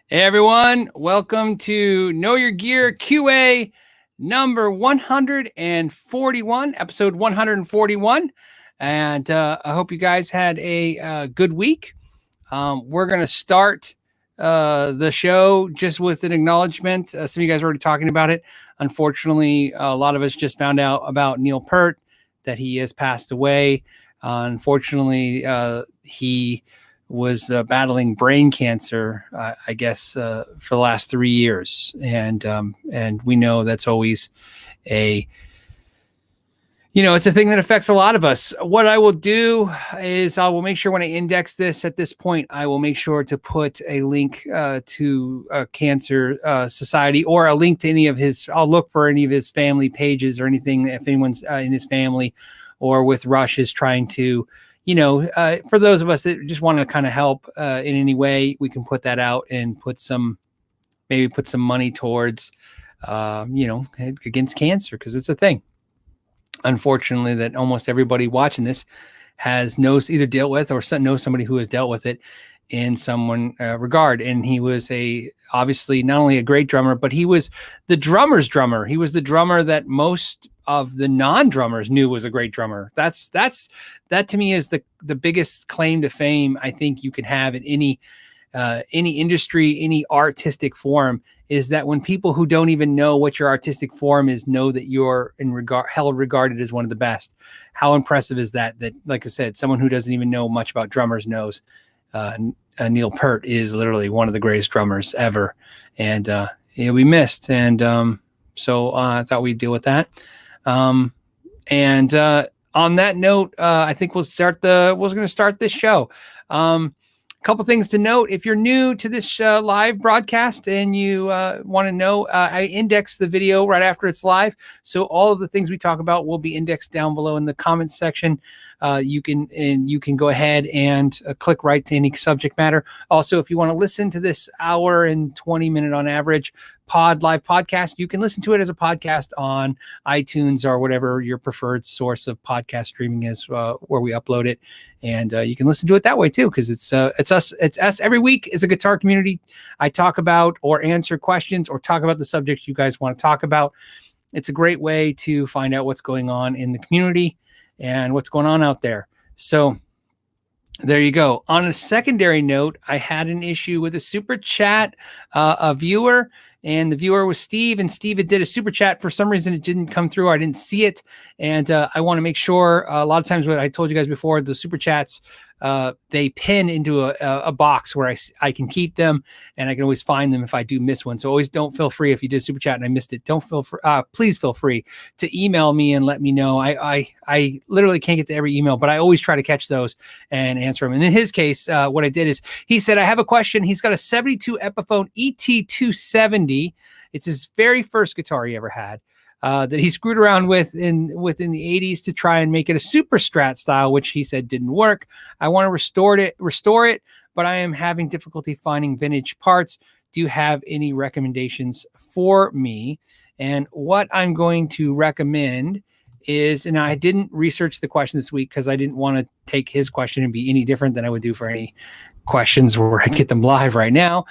Hey everyone, welcome to Know Your Gear QA number 141, episode 141. And I hope you guys had a good week. We're going to start the show just with an acknowledgement. Some of you guys are already talking about it. Unfortunately, a lot of us just found out about Neil Peart, that he has passed away. Unfortunately, he was battling brain cancer, I guess, for the last 3 years. And we know that's always it's a thing that affects a lot of us. What I will do is I will make sure when I index this at this point, I will make sure to put a link to Cancer Society, or a link to any of his, I'll look for any of his family pages or anything, if anyone's in his family or with Rush is trying to, for those of us that just want to kind of help in any way, we can put that out and put some money towards, against cancer, because it's a thing. Unfortunately, that almost everybody watching this knows either dealt with or knows somebody who has dealt with it in some regard. And he was obviously not only a great drummer, but he was the drummer's drummer. He was the drummer that most of the non-drummers knew was a great drummer. That to me is the biggest claim to fame I think you can have in any industry, any artistic form, is that when people who don't even know what your artistic form is know that you're regarded as one of the best. How impressive is that? That, like I said, someone who doesn't even know much about drummers knows Neil Peart is literally one of the greatest drummers ever, and he'll be missed. And so I thought we'd deal with that. On that note, I think we're going to start this show. Couple things to note. If you're new to this live broadcast and you want to know, I index the video right after it's live. So all of the things we talk about will be indexed down below in the comments section. You can go ahead and click right to any subject matter. Also, if you want to listen to this hour and 20 minute on average live podcast, you can listen to it as a podcast on iTunes or whatever your preferred source of podcast streaming is, where we upload it. And you can listen to it that way too, because it's us every week as a guitar community. I talk about or answer questions or talk about the subjects you guys want to talk about. It's a great way to find out what's going on in the community and what's going on out there. So there you go. On a secondary note, I had an issue with a super chat, a viewer, and the viewer was Steve, and Steve did a super chat. For some reason, it didn't come through. I didn't see it. And I want to make sure, a lot of times what I told you guys before, the super chats, they pin into a box where I can keep them, and I can always find them if I do miss one. So always don't feel free if you did a super chat and I missed it. Please feel free to email me and let me know. I literally can't get to every email, but I always try to catch those and answer them. And in his case, what I did is he said, I have a question. He's got a 72 Epiphone ET270. It's his very first guitar he ever had. That he screwed around within the 80s to try and make it a super Strat style, which he said didn't work. I want to restore it, but I am having difficulty finding vintage parts. Do you have any recommendations for me? And what I'm going to recommend is, and I didn't research the question this week because I didn't want to take his question and be any different than I would do for any questions where I get them live right now.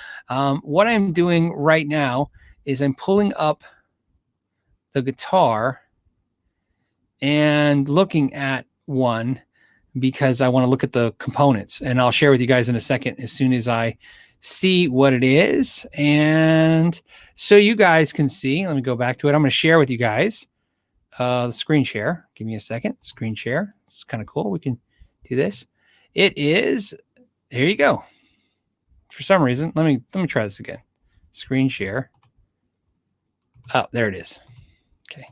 What I'm doing right now is I'm pulling up the guitar and looking at one because I want to look at the components, and I'll share with you guys in a second as soon as I see what it is. And so you guys can see, let me go back to it. I'm going to share with you guys the screen share. Give me a second. Screen share. It's kind of cool. We can do this. It is, here you go. For some reason, let me try this again. Screen share. Oh, there it is. Okay,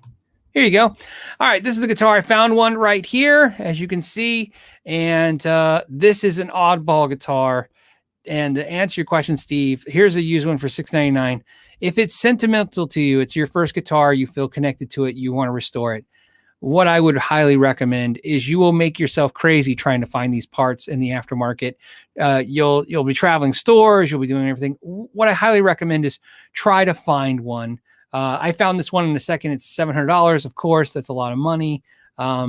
here you go. All right, this is the guitar. I found one right here, as you can see, and this is an oddball guitar. And to answer your question, Steve, here's a used one for $6.99. If it's sentimental to you, it's your first guitar, you feel connected to it, you want to restore it, what I would highly recommend is you will make yourself crazy trying to find these parts in the aftermarket. You'll be traveling stores, you'll be doing everything. What I highly recommend is try to find one. I found this one in a second. It's $700. Of course, that's a lot of money.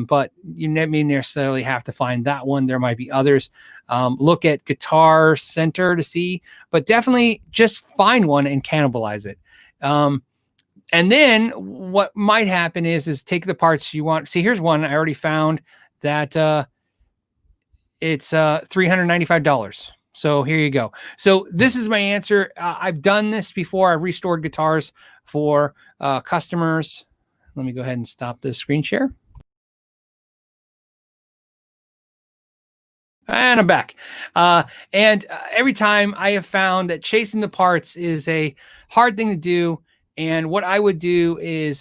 but you may necessarily have to find that one. There might be others. Look at Guitar Center to see, but definitely just find one and cannibalize it. And then what might happen is take the parts you want. See, here's one I already found that it's $395. So here you go. So this is my answer. I've done this before. I've restored guitars for customers. Let me go ahead and stop this screen share. And I'm back. Every time I have found that chasing the parts is a hard thing to do. And what I would do is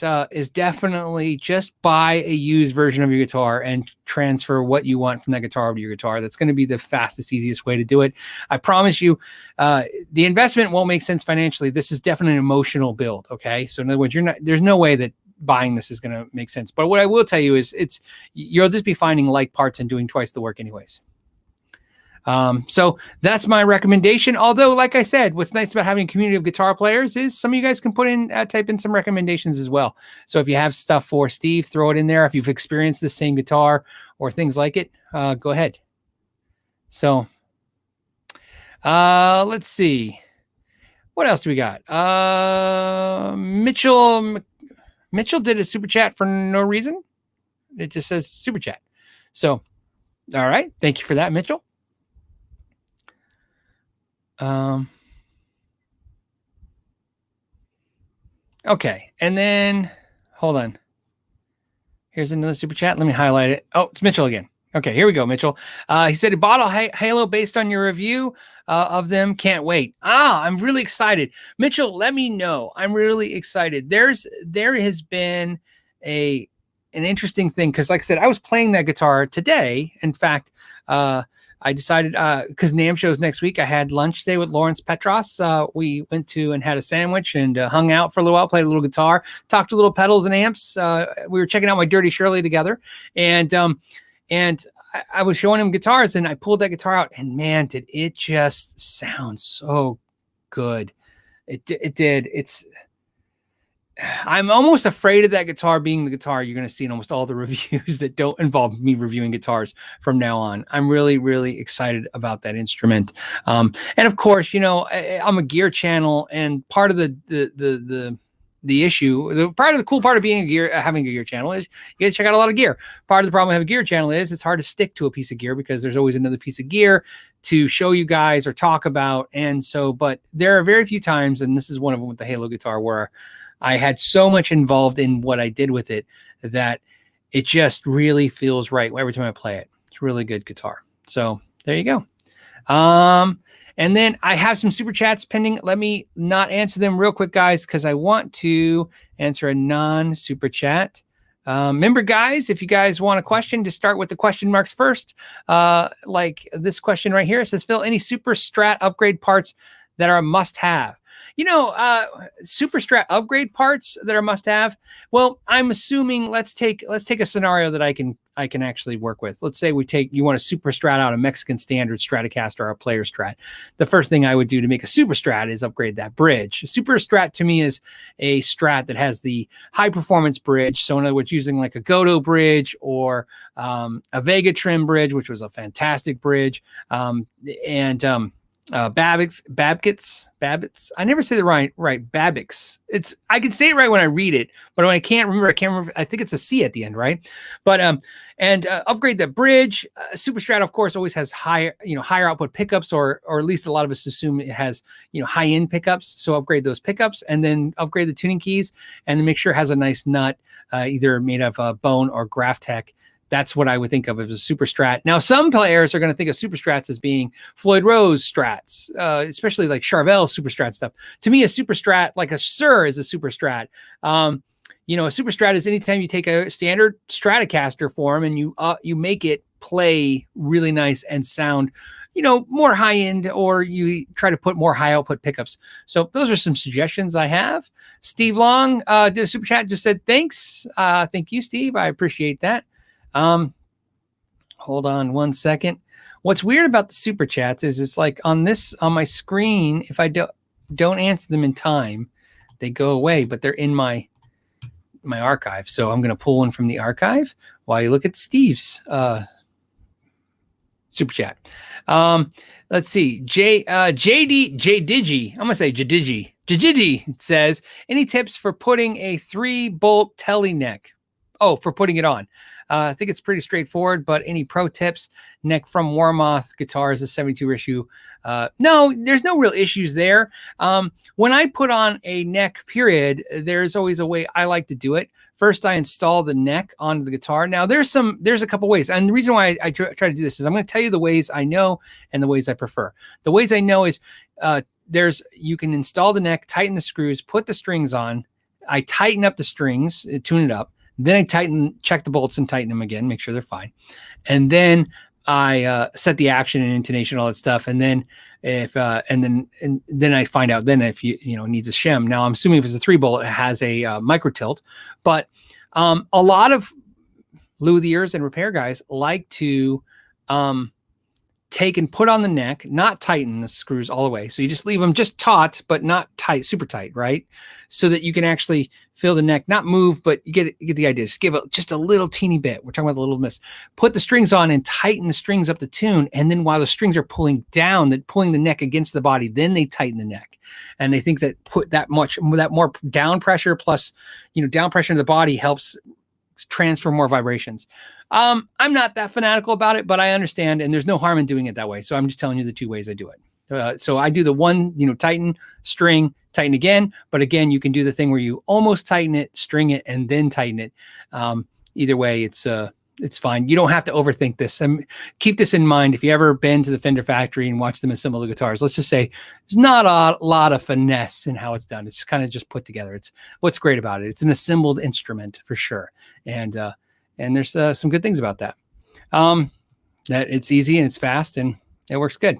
definitely just buy a used version of your guitar and transfer what you want from that guitar over to your guitar. That's going to be the fastest, easiest way to do it. I promise you, the investment won't make sense financially. This is definitely an emotional build. Okay. So in other words, there's no way that buying this is going to make sense. But what I will tell you is you'll just be finding like parts and doing twice the work anyways. So that's my recommendation. Although, like I said, what's nice about having a community of guitar players is some of you guys can type in some recommendations as well. So if you have stuff for Steve, throw it in there. If you've experienced the same guitar or things like it, go ahead. So, let's see. What else do we got? Mitchell did a super chat for no reason. It just says super chat. So, all right. Thank you for that, Mitchell. Okay. And then hold on. Here's another super chat. Let me highlight it. Oh, it's Mitchell again. Okay, here we go, Mitchell. He said he bought a Halo based on your review of them. Can't wait. I'm really excited. Mitchell, let me know. I'm really excited. There has been an interesting thing because, like I said, I was playing that guitar today. In fact, I decided because NAMM show's next week, I had lunch today with Lawrence Petros. We went to and had a sandwich and hung out for a little while, played a little guitar, talked a little pedals and amps. We were checking out my Dirty Shirley together, and I was showing him guitars, and I pulled that guitar out, and man, did it just sound so good. It did. I'm almost afraid of that guitar being the guitar you're going to see in almost all the reviews that don't involve me reviewing guitars from now on. I'm really, really excited about that instrument. And of course, I'm a gear channel, and part of the issue, part of the cool part of being having a gear channel is you get to check out a lot of gear. Part of the problem with having a gear channel is it's hard to stick to a piece of gear because there's always another piece of gear to show you guys or talk about. And so, but there are very few times, and this is one of them with the Halo guitar, where I had so much involved in what I did with it that it just really feels right every time I play it. It's a really good guitar. So there you go. And then I have some super chats pending. Let me not answer them real quick, guys, because I want to answer a non-super chat. Remember, guys, if you guys want a question, just start with the question marks first. Like this question right here. It says, Phil, any Super Strat upgrade parts that are a must-have? Super Strat upgrade parts that are must-have. Well, I'm assuming let's take a scenario that I can actually work with. Let's say you want a Super Strat out, a Mexican Standard Stratocaster or a Player Strat. The first thing I would do to make a Super Strat is upgrade that bridge. A Super Strat to me is a Strat that has the high performance bridge. So in other words, using like a Godot bridge or a Vega Trim bridge, which was a fantastic bridge, Babbitts. I never say the right Babbitts. I can say it right when I read it, but when I can't remember. I think it's a C at the end, right? But upgrade the bridge. Super Strat, of course, always has higher output pickups, or at least a lot of us assume it has high end pickups. So upgrade those pickups, and then upgrade the tuning keys, and then make sure it has a nice nut, either made of bone or Graphtec. That's what I would think of as a Super Strat. Now, some players are going to think of Super Strats as being Floyd Rose Strats, especially like Charvel Super Strat stuff. To me, a Super Strat, like a Sur, is a Super Strat. A Super Strat is anytime you take a standard Stratocaster form and you make it play really nice and sound, more high end, or you try to put more high output pickups. So those are some suggestions I have. Steve Long did a Super Chat, just said thanks. Thank you, Steve. I appreciate that. Hold on one second. What's weird about the super chats is it's like on my screen, if I don't answer them in time, they go away, but they're in my my archive. So I'm going to pull one from the archive while you look at Steve's super chat. Let's see. JDigi, I'm going to say Jadigi says, any tips for putting a 3-bolt telly neck? Oh, for putting it on. I think it's pretty straightforward, but any pro tips? Neck from Warmoth Guitars, a 72 issue. No, there's no real issues there. When I put on a neck period, there's always a way I like to do it. First, I install the neck onto the guitar. Now, there's a couple ways. And the reason why I try to do this is I'm going to tell you the ways I know and the ways I prefer. The ways I know is you can install the neck, tighten the screws, put the strings on. I tighten up the strings, tune it up. Then I check the bolts and tighten them again, make sure they're fine. And then I set the action and intonation, all that stuff. And then then I find out then if it needs a shim. Now I'm assuming if it's a 3-bolt, it has a micro tilt, but a lot of luthiers and repair guys like to take and put on the neck, not tighten the screws all the way. So you just leave them just taut, but not tight, super tight, right? So that you can actually feel the neck, not move, but you get the idea. Just give it just a little teeny bit. We're talking about the little miss. Put the strings on and tighten the strings up to tune. And then while the strings are pulling down, pulling the neck against the body, then they tighten the neck. And they think that that more down pressure plus, down pressure in the body helps transfer more vibrations. I'm not that fanatical about it, but I understand, and there's no harm in doing it that way. So I'm just telling you the 2 ways I do it. So I do the one, tighten, string, tighten again. But again, you can do the thing where you almost tighten it, string it, and then tighten it. Either way, it's fine. You don't have to overthink this. Keep this in mind. If you ever been to the Fender factory and watch them assemble the guitars, let's just say there's not a lot of finesse in how it's done. It's kind of just put together. It's what's great about it. It's an assembled instrument for sure. And there's some good things about that. That it's easy and it's fast and it works good.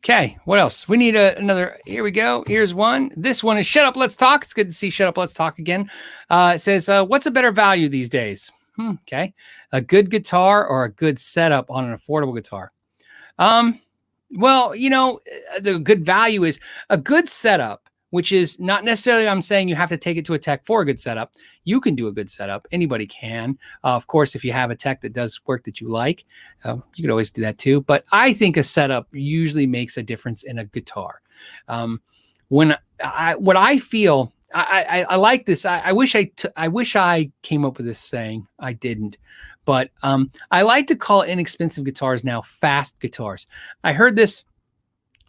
Okay, what else? We need another. Here we go. Here's one. This one is Shut Up, Let's Talk. It's good to see Shut Up, Let's Talk again. It says, what's a better value these days? Okay. A good guitar or a good setup on an affordable guitar? Well, the good value is a good setup, which is not necessarily, I'm saying you have to take it to a tech for a good setup. You can do a good setup. Anybody can. Of course, if you have a tech that does work that you like, you could always do that too. But I think a setup usually makes a difference in a guitar. What I feel, I like this. I wish I came up with this saying. I didn't. But I like to call inexpensive guitars now fast guitars. I heard this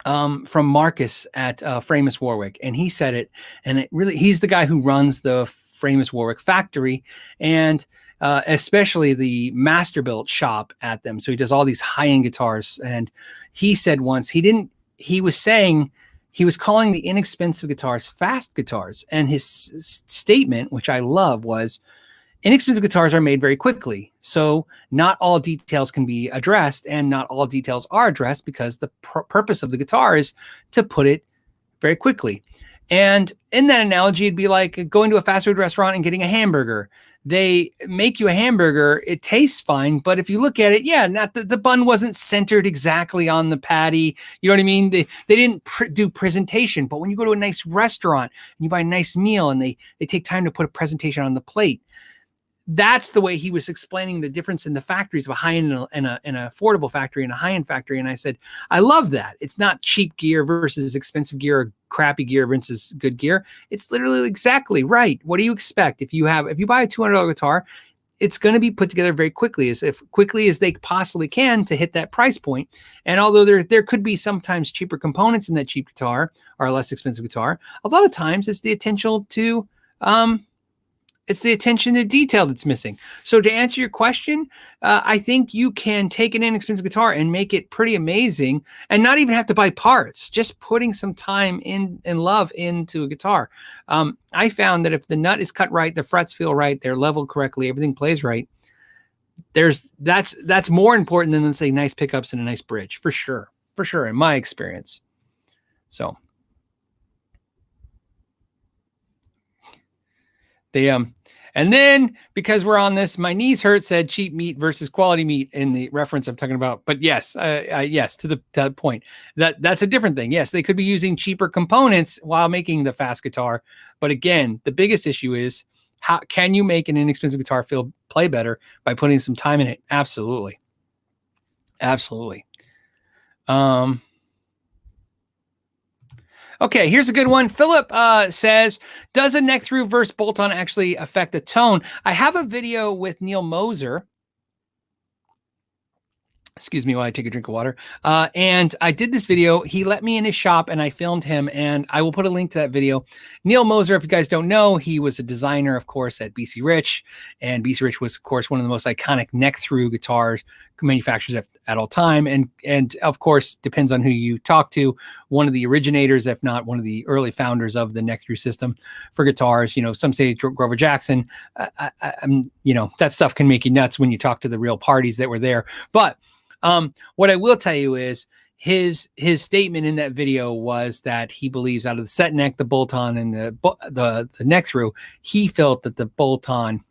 from Marcus at Framus Warwick, and he said it, and he's the guy who runs the Framus Warwick factory, and especially the Masterbuilt shop at them. So he does all these high-end guitars, and he said once he was calling the inexpensive guitars fast guitars, and his statement, which I love, was inexpensive guitars are made very quickly. So not all details can be addressed, and not all details are addressed because the purpose of the guitar is to put it very quickly. And in that analogy, it'd be like going to a fast food restaurant and getting a hamburger. They make you a hamburger. It tastes fine. But if you look at it, the bun wasn't centered exactly on the patty. You know what I mean? They didn't do presentation. But when you go to a nice restaurant and you buy a nice meal and they take time to put a presentation on the plate, that's the way he was explaining the difference in the factories of a high-end and an affordable factory and a high-end factory. And I said, I love that. It's not cheap gear versus expensive gear or crappy gear versus good gear. It's literally exactly right. What do you expect? If you buy a $200 guitar, it's going to be put together very quickly, as quickly as they possibly can to hit that price point. And although there could be sometimes cheaper components in that cheap guitar or a less expensive guitar, a lot of times it's the attention to detail that's missing. So to answer your question, I think you can take an inexpensive guitar and make it pretty amazing and not even have to buy parts, just putting some time in and love into a guitar. I found that if the nut is cut right, the frets feel right, they're leveled correctly, everything plays right, that's more important than, let's say, nice pickups and a nice bridge, for sure, in my experience. So And then because we're on this, my knees hurt said cheap meat versus quality meat in the reference I'm talking about. But yes, yes, to the point that's a different thing. Yes, they could be using cheaper components while making the fast guitar. But again, the biggest issue is how can you make an inexpensive guitar play better by putting some time in it? Absolutely. Absolutely. Okay, here's a good one. Philip says, does a neck through versus bolt-on actually affect the tone? I have a video with Neil Moser. Excuse me while I take a drink of water. And I did this video. He let me in his shop and I filmed him, and I will put a link to that video. Neil Moser, if you guys don't know, he was a designer, of course, at BC Rich. And BC Rich was, of course, one of the most iconic neck through guitars manufacturers at all time. And of course, depends on who you talk to, one of the originators, if not one of the early founders of the neck through system for guitars. You know, some say Grover Jackson. You know, that stuff can make you nuts when you talk to the real parties that were there. But what I will tell you is his statement in that video was that he believes out of the set neck, the bolt-on, and the neck through, he felt that the bolt-on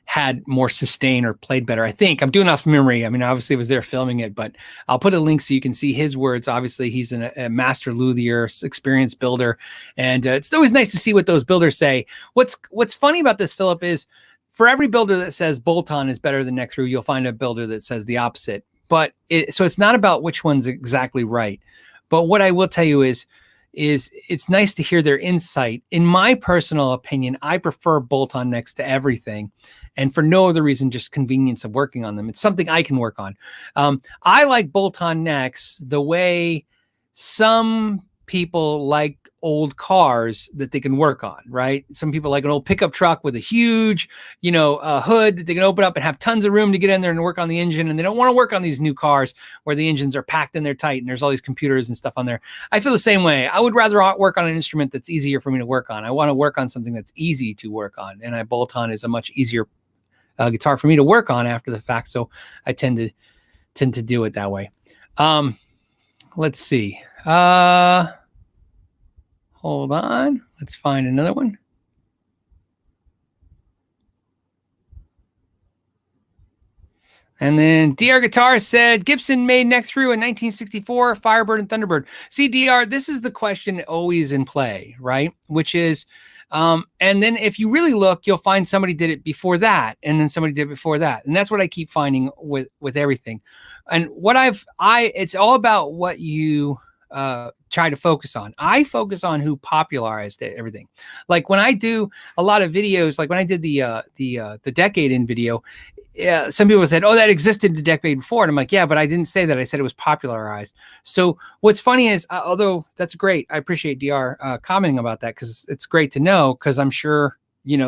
had more sustain or played better. I think I'm doing off memory. I mean, obviously I was there filming it, but I'll put a link so you can see his words. Obviously he's a master luthier, experienced builder. And it's always nice to see what those builders say. What's funny about this, Philip, is for every builder that says bolt-on is better than neck through, you'll find a builder that says the opposite. But so it's not about which one's exactly right. But what I will tell you is it's nice to hear their insight. In my personal opinion, I prefer bolt-on necks to everything. And for no other reason, just convenience of working on them. It's something I can work on. I like bolt-on necks the way some people like old cars that they can work on, right? Some people like an old pickup truck with a huge, hood that they can open up and have tons of room to get in there and work on the engine. And they don't want to work on these new cars where the engines are packed in there tight and there's all these computers and stuff on there. I feel the same way. I would rather work on an instrument that's easier for me to work on. I want to work on something that's easy to work on. And bolt-on is a much easier guitar for me to work on after the fact. So I tend to do it that way. Let's see. Hold on. Let's find another one. And then DR Guitar said, Gibson made neck through in 1964, Firebird and Thunderbird. See, DR, this is the question always in play, right? Which is, and then if you really look, you'll find somebody did it before that, and then somebody did it before that. And that's what I keep finding with everything. And what it's all about what you try to focus on. I focus on who popularized everything. Like when I do a lot of videos, like when I did the decade in video, some people said, oh, that existed the decade before. And I'm like, yeah, but I didn't say that. I said it was popularized. So what's funny is, although that's great, I appreciate DR commenting about that, because it's great to know, because I'm sure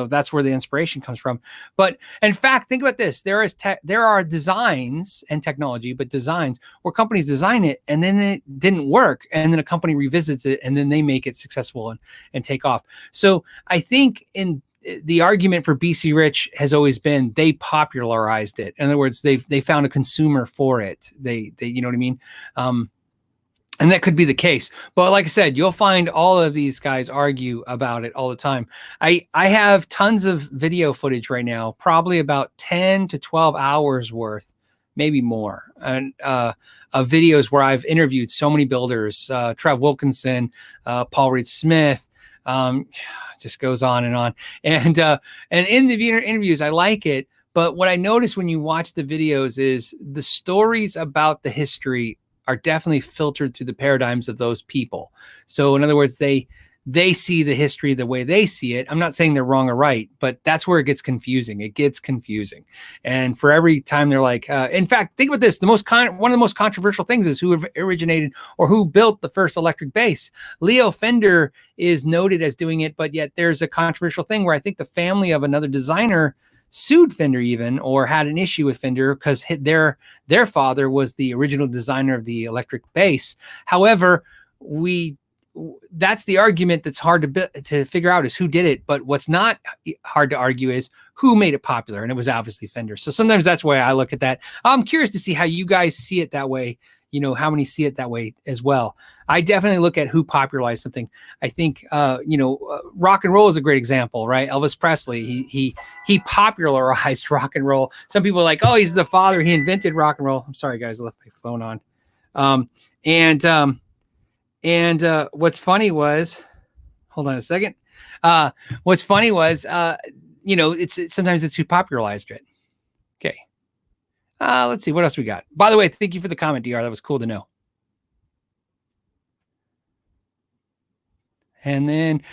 that's where the inspiration comes from. But in fact, think about this. There are designs and technology, but designs where companies design it and then it didn't work. And then a company revisits it and then they make it successful and take off. So I think the argument for BC Rich has always been they popularized it. In other words, they found a consumer for it. They you know what I mean? And that could be the case. But like I said, you'll find all of these guys argue about it all the time. I have tons of video footage right now, probably about 10 to 12 hours worth, maybe more, and of videos where I've interviewed so many builders, Trev Wilkinson, Paul Reed Smith, just goes on. And in the interviews, I like it. But what I notice when you watch the videos is the stories about the history are definitely filtered through the paradigms of those people. So in other words, they see the history the way they see it. I'm not saying they're wrong or right, but that's where it gets confusing. It gets confusing. And for every time they're like, in fact, think about this. One of the most controversial things is who originated or who built the first electric bass. Leo Fender is noted as doing it, but yet there's a controversial thing where I think the family of another designer sued Fender even, or had an issue with Fender because their father was the original designer of the electric bass. However, that's the argument that's hard to figure out, is who did it. But what's not hard to argue is who made it popular, and it was obviously Fender. So sometimes that's why I look at that. I'm curious to see how you guys see it that way how many see it that way as well. I definitely look at who popularized something. I think, rock and roll is a great example, right? Elvis Presley, he popularized rock and roll. Some people are like, oh, he's the father. He invented rock and roll. I'm sorry, guys, I left my phone on. And what's funny was, hold on a second. What's funny was, it's sometimes it's who popularized it. Okay. Let's see what else we got. By the way, thank you for the comment, DR. That was cool to know. And then,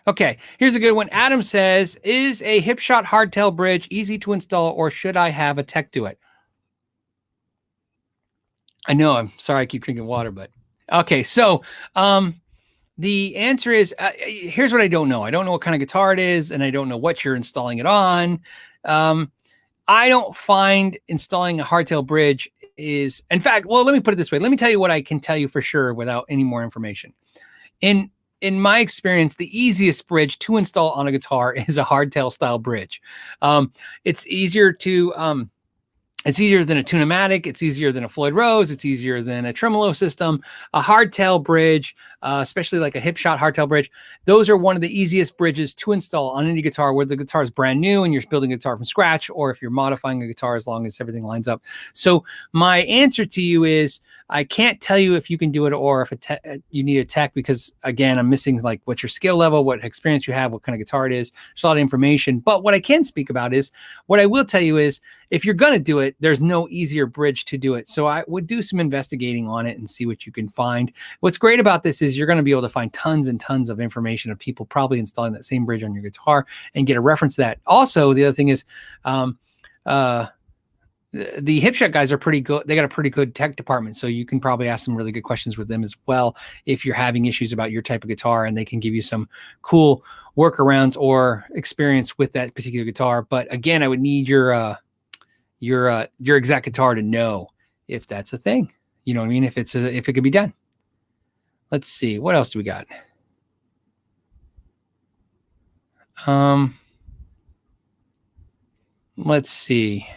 okay, here's a good one. Adam says, is a hipshot hardtail bridge easy to install, or should I have a tech do it? I know, I'm sorry I keep drinking water, but okay. So, the answer is, here's what I don't know. I don't know what kind of guitar it is, and I don't know what you're installing it on. I don't find installing a hardtail bridge is, in fact, well, let me put it this way. Let me tell you what I can tell you for sure without any more information. In my experience, the easiest bridge to install on a guitar is a hardtail style bridge. It's easier to, it's easier than a Tune-o-matic. It's easier than a Floyd Rose. It's easier than a tremolo system. A hardtail bridge, especially like a hipshot hardtail bridge, those are one of the easiest bridges to install on any guitar, whether the guitar is brand new and you're building a guitar from scratch, or if you're modifying a guitar, as long as everything lines up. So my answer to you is, I can't tell you if you can do it or if you need a tech, because again, I'm missing like what your skill level, what experience you have, what kind of guitar it is. There's a lot of information, but what I can speak about is, what I will tell you is, if you're going to do it, there's no easier bridge to do it. So I would do some investigating on it and see what you can find. What's great about this is you're going to be able to find tons and tons of information of people probably installing that same bridge on your guitar and get a reference to that. Also, the other thing is, the hipshot guys are pretty good. They got a pretty good tech department. So you can probably ask some really good questions with them as well if you're having issues about your type of guitar, and they can give you some cool workarounds or experience with that particular guitar. But again, I would need your exact guitar to know if that's a thing. You know what I mean? If it could be done. Let's see. What else do we got? Let's see.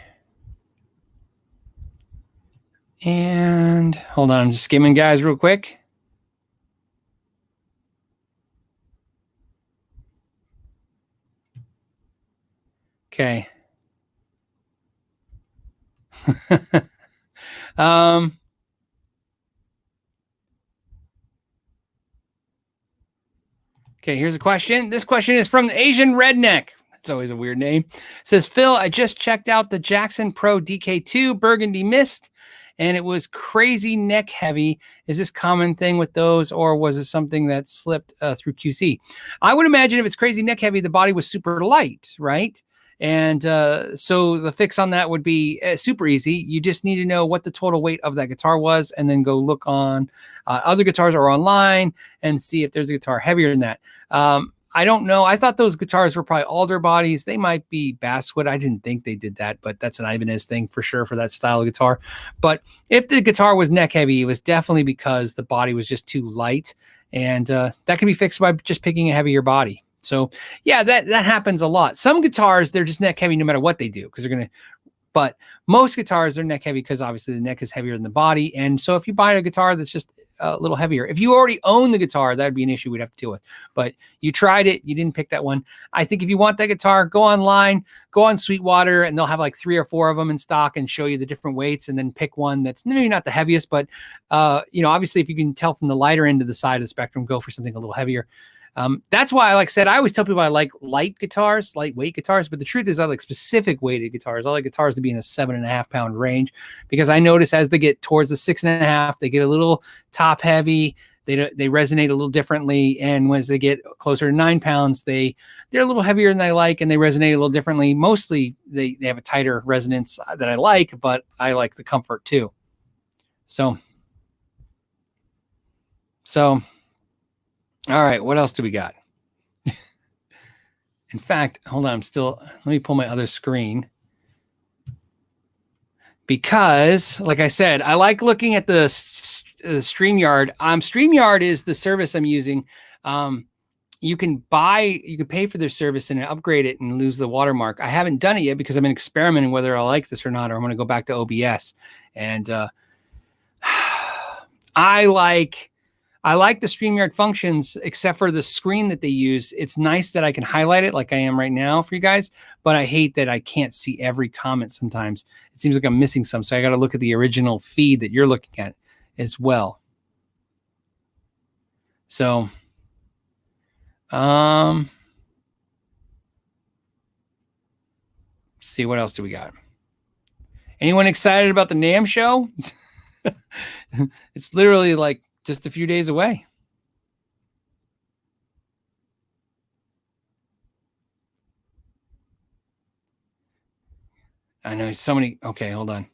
And hold on, I'm just skimming, guys, real quick. Okay. Okay, here's a question. This question is from the Asian Redneck. That's always a weird name. It says, Phil, I just checked out the Jackson Pro DK2 Burgundy Mist, and it was crazy neck heavy. Is this common thing with those, or was it something that slipped through QC? I would imagine if it's crazy neck heavy, the body was super light, right? And so the fix on that would be super easy. You just need to know what the total weight of that guitar was, and then go look on other guitars or online and see if there's a guitar heavier than that. I don't know. I thought those guitars were probably alder bodies. They might be basswood. I didn't think they did that, but that's an Ibanez thing for sure for that style of guitar. But if the guitar was neck heavy, it was definitely because the body was just too light, and that can be fixed by just picking a heavier body. So yeah, that happens a lot. Some guitars, they're just neck heavy no matter what they do, because they're going to, but most guitars are neck heavy because obviously the neck is heavier than the body. And so if you buy a guitar that's just a little heavier, if you already own the guitar, that'd be an issue we'd have to deal with. But you tried it, you didn't pick that one. I think if you want that guitar, go online, go on Sweetwater, and they'll have like 3 or 4 of them in stock and show you the different weights, and then pick one that's maybe not the heaviest, but obviously if you can tell from the lighter end of the side of the spectrum, go for something a little heavier. That's why, like I said, I always tell people I like lightweight guitars, but the truth is I like specific weighted guitars. I like guitars to be in a 7.5 pound range, because I notice as they get towards the 6.5, they get a little top heavy. They resonate a little differently. And as they get closer to 9 pounds, they're a little heavier than I like, and they resonate a little differently. Mostly they have a tighter resonance that I like, but I like the comfort too. So all right, what else do we got? In fact, hold on, let me pull my other screen. Because, like I said, I like looking at the StreamYard. StreamYard is the service I'm using. you can pay for their service and upgrade it and lose the watermark. I haven't done it yet because I've been experimenting whether I like this or not, or I'm going to go back to OBS. And I like the StreamYard functions, except for the screen that they use. It's nice that I can highlight it like I am right now for you guys, but I hate that I can't see every comment sometimes. It seems like I'm missing some, so I got to look at the original feed that you're looking at as well. So, see, what else do we got? Anyone excited about the NAMM show? It's literally like just a few days away. I know so many. Okay, hold on.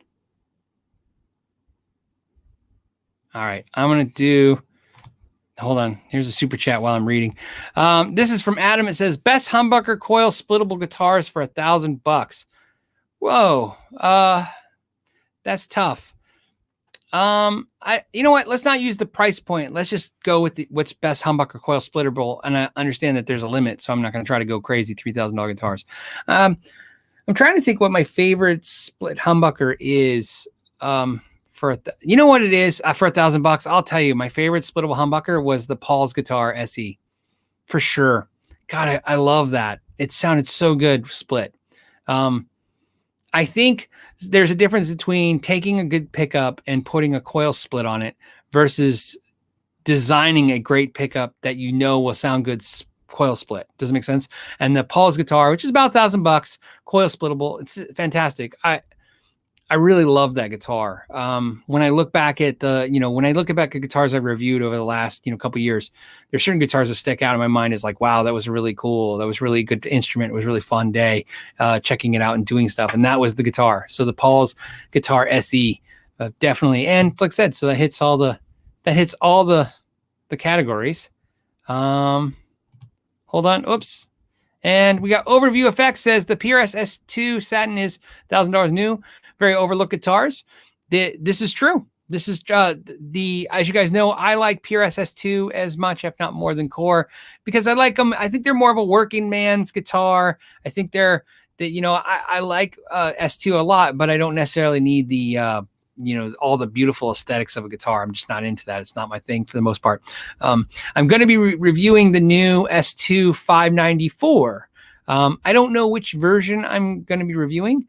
All right, I'm going to do, hold on. Here's a super chat while I'm reading. This is from Adam. It says, best humbucker coil splittable guitars for $1,000. Whoa. That's tough. You know what? Let's not use the price point. Let's just go with what's best humbucker coil splitterable. And I understand that there's a limit, so I'm not going to try to go crazy. $3,000 guitars. I'm trying to think what my favorite split humbucker is. You know what it is for $1,000? I'll tell you, my favorite splittable humbucker was the Paul's Guitar SE, for sure. God, I love that. It sounded so good split. I think there's a difference between taking a good pickup and putting a coil split on it versus designing a great pickup that you know will sound good coil split. Does it make sense? And the Paul's Guitar, which is about $1,000, coil splittable, it's fantastic. I really love that guitar. When I look back at guitars I've reviewed over the last, couple of years, there's certain guitars that stick out in my mind as like, wow, that was really cool. That was really a good instrument. It was a really fun day, checking it out and doing stuff. And that was the guitar. So the Paul's Guitar SE, definitely. And like I said, so that hits all the categories. Hold on. Oops. And we got Overview Effects says the Peart Has S2 Satin is $1,000 new. Very overlooked guitars. This is true. This is as you guys know, I like Peart Has S2 as much, if not more, than Core, because I like them. I think they're more of a working man's guitar. I think I like S2 a lot, but I don't necessarily need the all the beautiful aesthetics of a guitar. I'm just not into that. It's not my thing for the most part. I'm going to be reviewing the new S2 594. I don't know which version I'm going to be reviewing.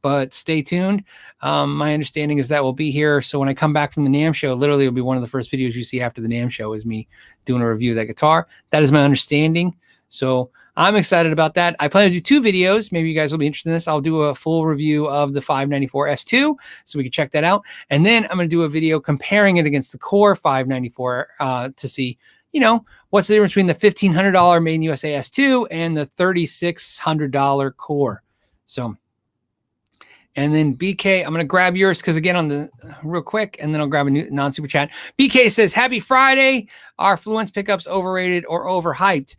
But stay tuned. My understanding is that will be here. So when I come back from the NAMM show, literally it'll be one of the first videos you see after the NAMM show is me doing a review of that guitar. That is my understanding. So I'm excited about that. I plan to do 2 videos. Maybe you guys will be interested in this. I'll do a full review of the 594 S2 so we can check that out. And then I'm going to do a video comparing it against the Core 594 to see, what's the difference between the $1,500 made in USA S2 and the $3,600 Core. So, and then BK, I'm going to grab yours because again real quick, and then I'll grab a new non-super chat. BK says, happy Friday. Are Fluence pickups overrated or overhyped?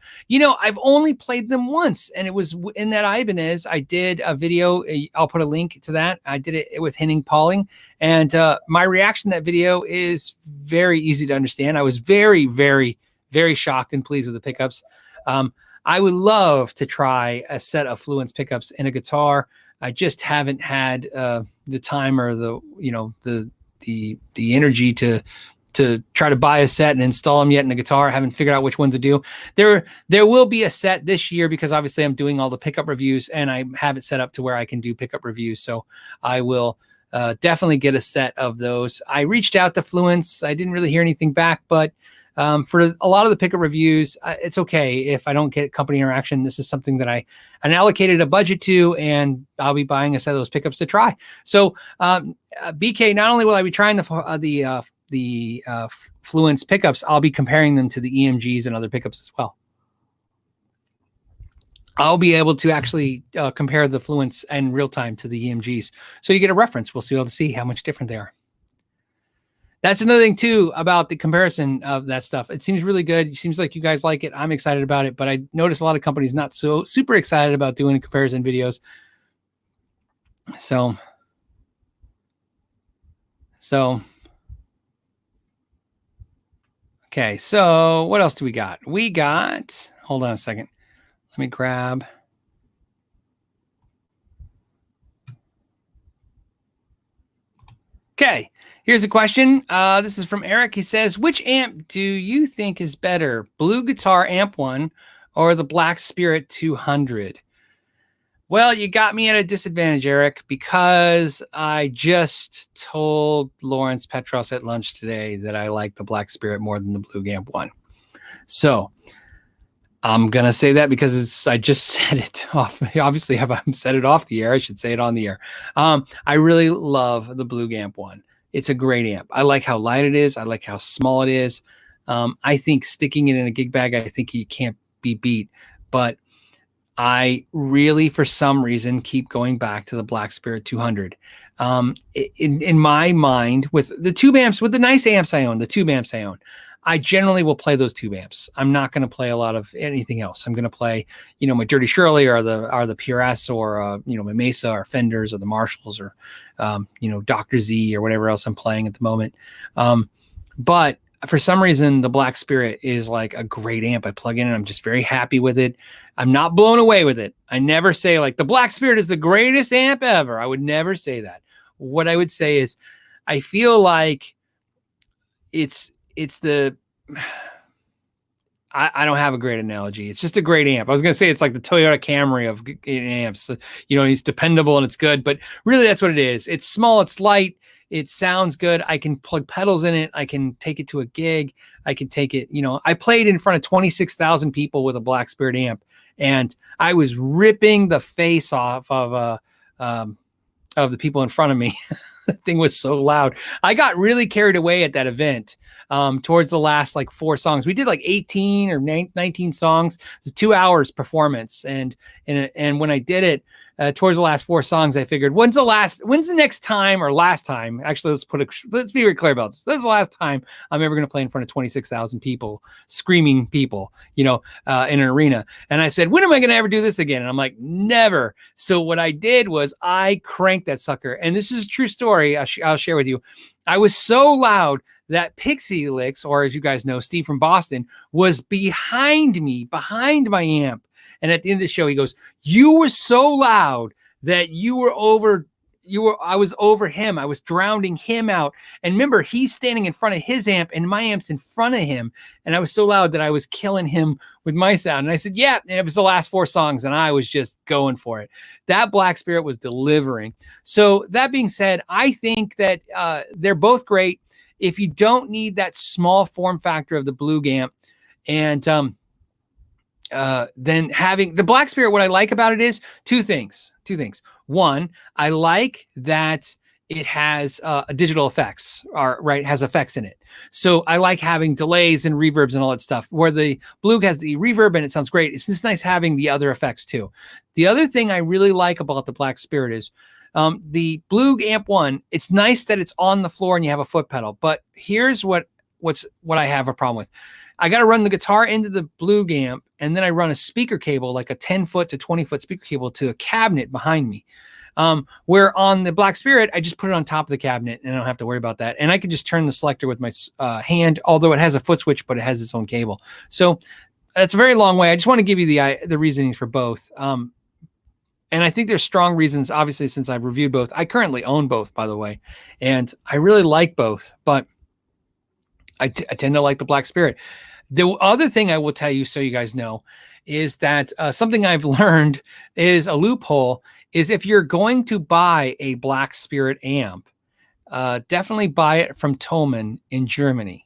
I've only played them once, and it was in that Ibanez. I did a video. I'll put a link to that. I did it with Henning Pauling, and my reaction to that video is very easy to understand. I was very, very, very shocked and pleased with the pickups. I would love to try a set of Fluence pickups in a guitar. I just haven't had the time or the energy to try to buy a set and install them yet in a guitar. I haven't figured out which one to do. There will be a set this year because obviously I'm doing all the pickup reviews and I have it set up to where I can do pickup reviews. So I will definitely get a set of those. I reached out to Fluence. I didn't really hear anything back, but for a lot of the pickup reviews, it's okay if I don't get company interaction. This is something that I allocated a budget to, and I'll be buying a set of those pickups to try. So, BK, not only will I be trying the Fluence pickups, I'll be comparing them to the EMGs and other pickups as well. I'll be able to actually compare the Fluence in real time to the EMGs, so you get a reference. We'll be able to see how much different they are. That's another thing too about the comparison of that stuff. It seems really good. It seems like you guys like it. I'm excited about it, but I notice a lot of companies not so super excited about doing comparison videos. So Okay, so what else do we got? We got, hold on a second. Let me grab. Okay, here's a question. This is from Eric. He says, which amp do you think is better, Blue Guitar Amp 1 or the Black Spirit 200? Well, you got me at a disadvantage, Eric, because I just told Lawrence Petros at lunch today that I like the Black Spirit more than the Blue Amp 1. So I'm going to say that because I just said it off. Obviously, if I'm said it off the air, I should say it on the air. I really love the Blug Amp 1. It's a great amp. I like how light it is. I like how small it is. I think sticking it in a gig bag, I think you can't be beat. But I really, for some reason, keep going back to the Black Spirit 200. In my mind, with the tube amps, with the nice amps I own, the tube amps I own, I generally will play those tube amps. I'm not going to play a lot of anything else. I'm going to play, my Dirty Shirley or the Peart Has or, my Mesa or Fenders or the Marshalls or, Dr. Z or whatever else I'm playing at the moment. But for some reason, the Black Spirit is like a great amp. I plug in and I'm just very happy with it. I'm not blown away with it. I never say like the Black Spirit is the greatest amp ever. I would never say that. What I would say is I feel like it's the, I don't have a great analogy. It's just a great amp. I was going to say it's like the Toyota Camry of amps. It's dependable and it's good, but really that's what it is. It's small, it's light, it sounds good. I can plug pedals in it. I can take it to a gig. I can take it, I played in front of 26,000 people with a Black Spirit amp, and I was ripping the face off of the people in front of me. The thing was so loud. I got really carried away at that event. Towards the last 4 songs, we did 18 or 19 songs. It was 2 hours performance. And when I did it, towards the last 4 songs, I figured, when's the next time or last time? Actually, let's be very clear about this. This is the last time I'm ever going to play in front of 26,000 people, screaming people, in an arena. And I said, when am I going to ever do this again? And I'm like, never. So what I did was I cranked that sucker. And this is a true story. I'll share with you. I was so loud that Pixie Licks, or as you guys know, Steve from Boston, was behind me, behind my amp. And at the end of the show, he goes, you were so loud that I was over him. I was drowning him out. And remember, he's standing in front of his amp and my amp's in front of him. And I was so loud that I was killing him with my sound. And I said, yeah, and it was the last 4 songs and I was just going for it. That Black Spirit was delivering. So that being said, I think that they're both great. If you don't need that small form factor of the Blug Amp, and then having the Black Spirit, what I like about it is two things. One, I like that it has digital effects, has effects in it. So I like having delays and reverbs and all that stuff, where the Blug has the reverb and it sounds great. It's just nice having the other effects too. The other thing I really like about the Black Spirit is the Blug Amp 1, it's nice that it's on the floor and you have a foot pedal, but here's what I have a problem with. I got to run the guitar into the Blug Amp, and then I run a speaker cable, like a 10-foot to 20-foot speaker cable, to a cabinet behind me. Where on the Black Spirit, I just put it on top of the cabinet and I don't have to worry about that. And I can just turn the selector with my hand, although it has a foot switch, but it has its own cable. So that's a very long way. I just want to give you the reasoning for both. And I think there's strong reasons, obviously, since I've reviewed both. I currently own both, by the way, and I really like both, but I tend to like the Black Spirit. The other thing I will tell you, so you guys know, is that something I've learned is a loophole is if you're going to buy a Black Spirit amp, definitely buy it from Thomann in Germany.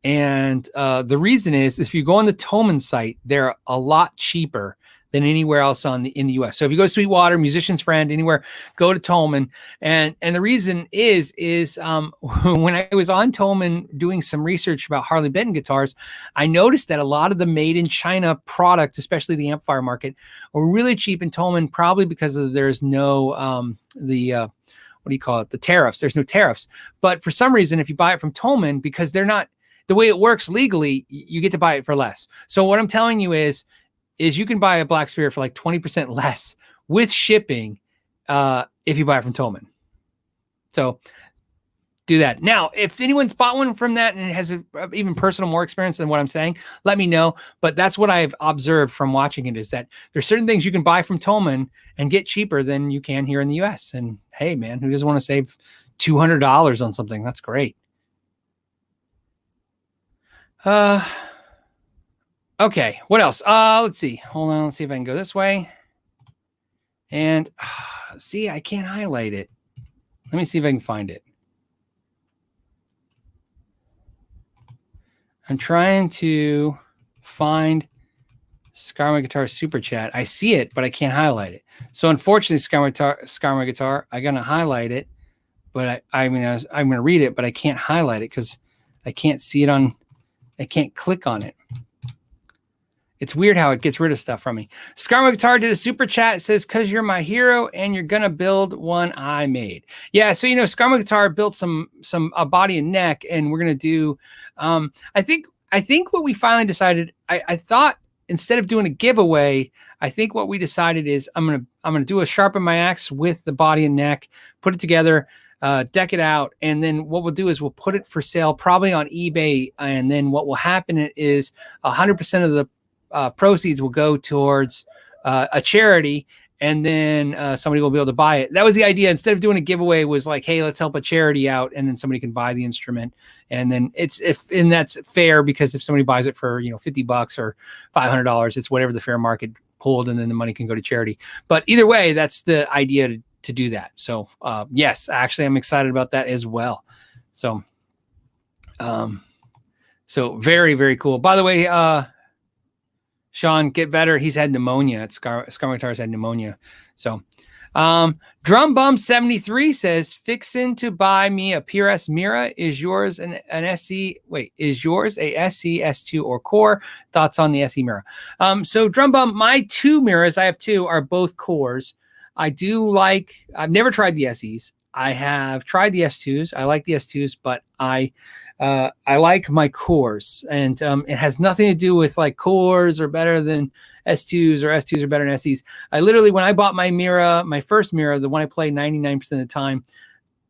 And the reason is if you go on the Thomann site, they're a lot cheaper than anywhere else in the US. So if you go to Sweetwater, Musician's Friend, anywhere, go to Thomann. And the reason is when I was on Thomann doing some research about Harley Benton guitars, I noticed that a lot of the made in China product, especially the amplifier market, are really cheap in Thomann, probably because there's no the tariffs. There's no tariffs. But for some reason, if you buy it from Thomann, because they're not, the way it works legally, you get to buy it for less. So what I'm telling you is you can buy a Black Spirit for 20% less with shipping if you buy it from Thomann. So do that. Now, if anyone's bought one from that and has even personal more experience than what I'm saying, let me know. But that's what I've observed from watching it, is that there's certain things you can buy from Tolman and get cheaper than you can here in the US. And hey, man, who doesn't want to save $200 on something? That's great. Okay, what else? Let's see. Hold on, let's see if I can go this way. And see, I can't highlight it. Let me see if I can find it. I'm trying to find Scarma Guitar Super Chat. I see it, but I can't highlight it. So unfortunately, Scarma Guitar, I'm gonna highlight it, but I'm gonna read it, but I can't highlight it because I can't see it on. I can't click on it. It's weird how it gets rid of stuff from me. Scarma Guitar did a super chat. It says, "Cause you're my hero and you're gonna build one I made." Yeah, so Scarma Guitar built some body and neck, and we're gonna do. I think what we finally decided. I thought instead of doing a giveaway, I think what we decided is I'm gonna do a sharpen my axe with the body and neck, put it together, deck it out, and then what we'll do is we'll put it for sale probably on eBay, and then what will happen is 100% of the proceeds will go towards a charity, and then somebody will be able to buy it. That was the idea. Instead of doing a giveaway, was like, hey, let's help a charity out, and then somebody can buy the instrument, and then and that's fair, because if somebody buys it for $50 or $500, it's whatever the fair market pulled, and then the money can go to charity. But either way, that's the idea to do that. So yes, actually, I'm excited about that as well. So so very, very cool. By the way, Sean, get better. He's had pneumonia. Scarma Guitar's had pneumonia. So, Drum Bum 73 says, "Fixin' to buy me a Peart Has Mira. Is yours an SE? Wait, is yours a SE, S2, or Core? Thoughts on the SE Mira?" So Drum Bum, my two Miras, I have two, are both Cores. I've never tried the SEs. I have tried the S2s. I like the S2s, but I like my Cores, and it has nothing to do with like Cores are better than S2s or S2s are better than SEs. I literally, when I bought my Mira, my first Mira, the one I play 99% of the time,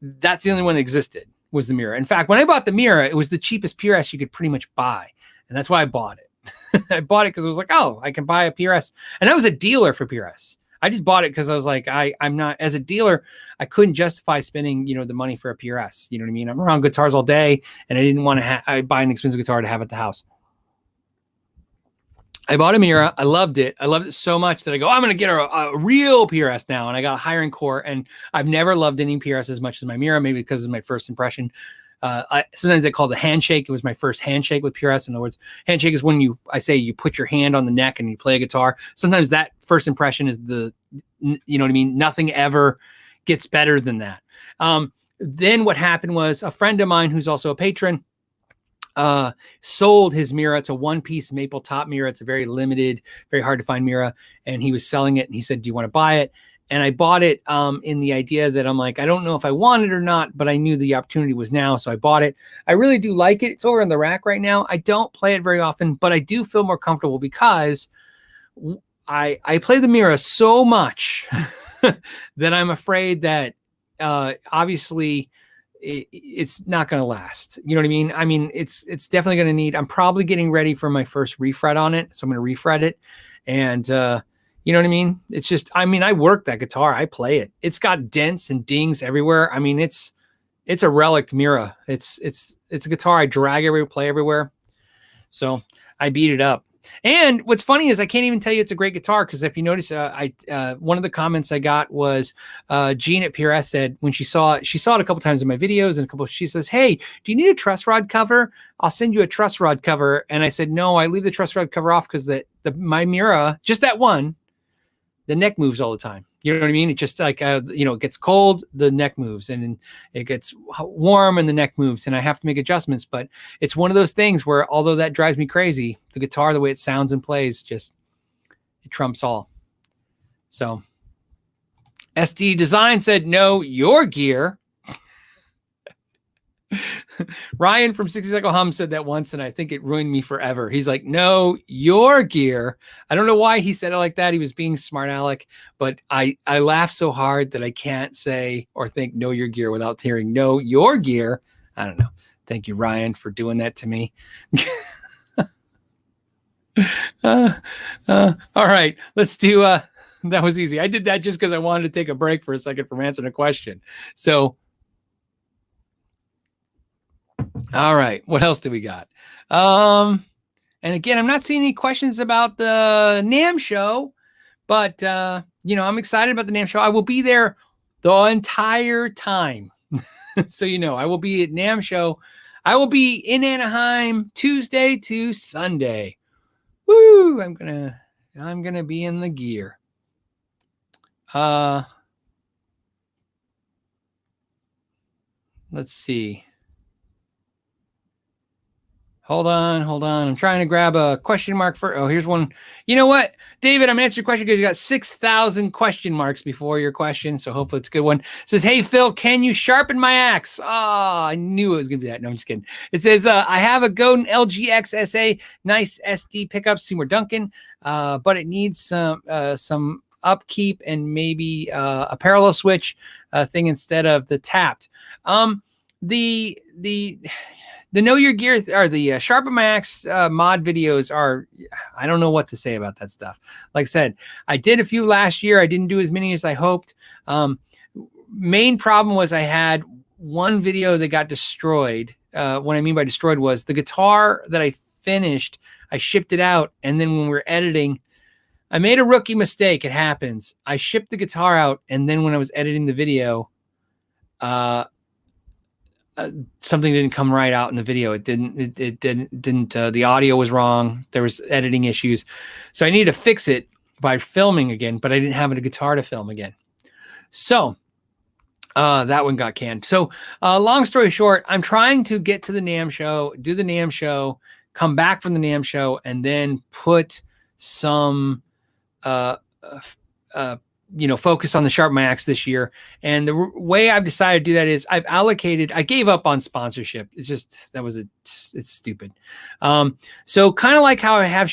that's the only one that existed, was the Mira. In fact, when I bought the Mira, it was the cheapest Peart Has you could pretty much buy, and that's why I bought it. I bought it because I was like, oh, I can buy a Peart Has, and I was a dealer for Peart Has. I just bought it because I was like, I'm not, as a dealer, I couldn't justify spending, the money for a Peart Has. You know what I mean? I'm around guitars all day, and I didn't want to buy an expensive guitar to have at the house. I bought a Mira. I loved it. I loved it so much that I go, I'm going to get a real Peart Has now. And I got a higher end core, and I've never loved any Peart Has as much as my Mira, maybe because it's my first impression. Sometimes they call it the handshake. It was my first handshake with Peart Has. In other words, handshake is when you put your hand on the neck and you play a guitar. Sometimes that first impression is you know what I mean? Nothing ever gets better than that. Then what happened was, a friend of mine who's also a patron sold his Mira. It's a one-piece maple top Mira. It's a very limited, very hard to find Mira, and he was selling it, and he said, "Do you want to buy it?" And I bought it in the idea that I'm like, I don't know if I want it or not, but I knew the opportunity was now, so I bought it. I really do like it. It's over in the rack right now. I don't play it very often, but I do feel more comfortable because I play the Mira so much that I'm afraid that obviously it's not going to last. You know what I mean? I mean, it's definitely going to need, I'm probably getting ready for my first refret on it. So I'm going to refret it. And, you know what I mean? It's just, I mean, I work that guitar. I play it. It's got dents and dings everywhere. I mean, it's a relic Mira. It's a guitar I drag everywhere, play everywhere. So I beat it up. And what's funny is I can't even tell you it's a great guitar, because if you notice, one of the comments I got was Jean at Peart Has said, when she saw it a couple times in my videos, and she says, "Hey, do you need a truss rod cover? I'll send you a truss rod cover." And I said, "No, I leave the truss rod cover off because my Mira, just that one, the neck moves all the time. You know what I mean? It just like, it gets cold, the neck moves, and then it gets warm and the neck moves, and I have to make adjustments. But it's one of those things where, although that drives me crazy, the guitar, the way it sounds and plays, it trumps all." So SD Design said, "Know your gear." Ryan from 60 Cycle Hum said that once, and I think it ruined me forever. He's like, "Know your gear." I don't know why he said it like that. He was being smart aleck, but I laugh so hard that I can't say or think "know your gear" without hearing "know your gear." I don't know. Thank you, Ryan, for doing that to me. All right, let's do. That was easy. I did that just because I wanted to take a break for a second from answering a question. So. All right. What else do we got? And again, I'm not seeing any questions about the NAMM show, but I'm excited about the NAMM show. I will be there the entire time. So I will be at NAMM show. I will be in Anaheim Tuesday to Sunday. Woo! I'm gonna be in the gear. Let's see. Hold on. I'm trying to grab a question mark for. Oh, here's one. You know what, David? I'm answering your question because you got 6,000 question marks before your question, so hopefully it's a good one. It says, "Hey Phil, can you sharpen my axe?" Oh, I knew it was gonna be that. No, I'm just kidding. It says, "I have a Godin LGX SA, nice SD pickup, Seymour Duncan, but it needs some upkeep and maybe a parallel switch thing instead of the tapped." The Know Your Gear or the Sharpen My Axe mod videos are, I don't know what to say about that stuff. Like I said, I did a few last year. I didn't do as many as I hoped. Main problem was I had one video that got destroyed. What I mean by destroyed was the guitar that I finished, I shipped it out. And then when we were editing, I made a rookie mistake. It happens. I shipped the guitar out. And then when I was editing the video, something didn't come right out in the video. It didn't, the audio was wrong. There was editing issues. So I needed to fix it by filming again, but I didn't have a guitar to film again. So that one got canned. So long story short, I'm trying to get to the NAMM show, do the NAMM show, come back from the NAMM show, and then put some, focus on the Sharpen My Axe this year. And the way I've decided to do that is I gave up on sponsorship. It's just, it's stupid. So kind of like how I have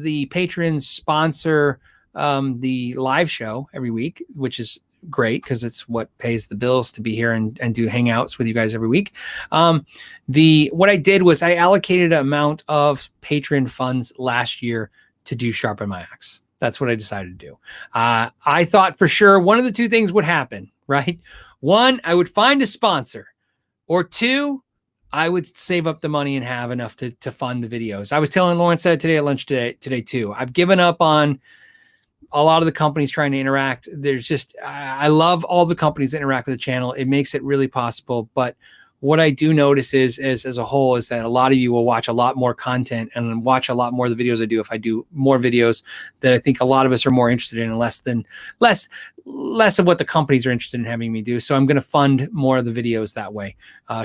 the patrons sponsor the live show every week, which is great because it's what pays the bills to be here and do hangouts with you guys every week. What I did was I allocated an amount of patron funds last year to do Sharpen My Axe. That's what I decided to do. I thought for sure one of the two things would happen, right? One, I would find a sponsor, or two, I would save up the money and have enough to fund the videos. I was telling Lawrence that today at lunch today too. I've given up on a lot of the companies trying to interact. There's just, I love all the companies that interact with the channel. It makes it really possible. But what I do notice is as a whole is that a lot of you will watch a lot more content and watch a lot more of the videos I do if I do more videos that I think a lot of us are more interested in and less of what the companies are interested in having me do. So I'm going to fund more of the videos that way.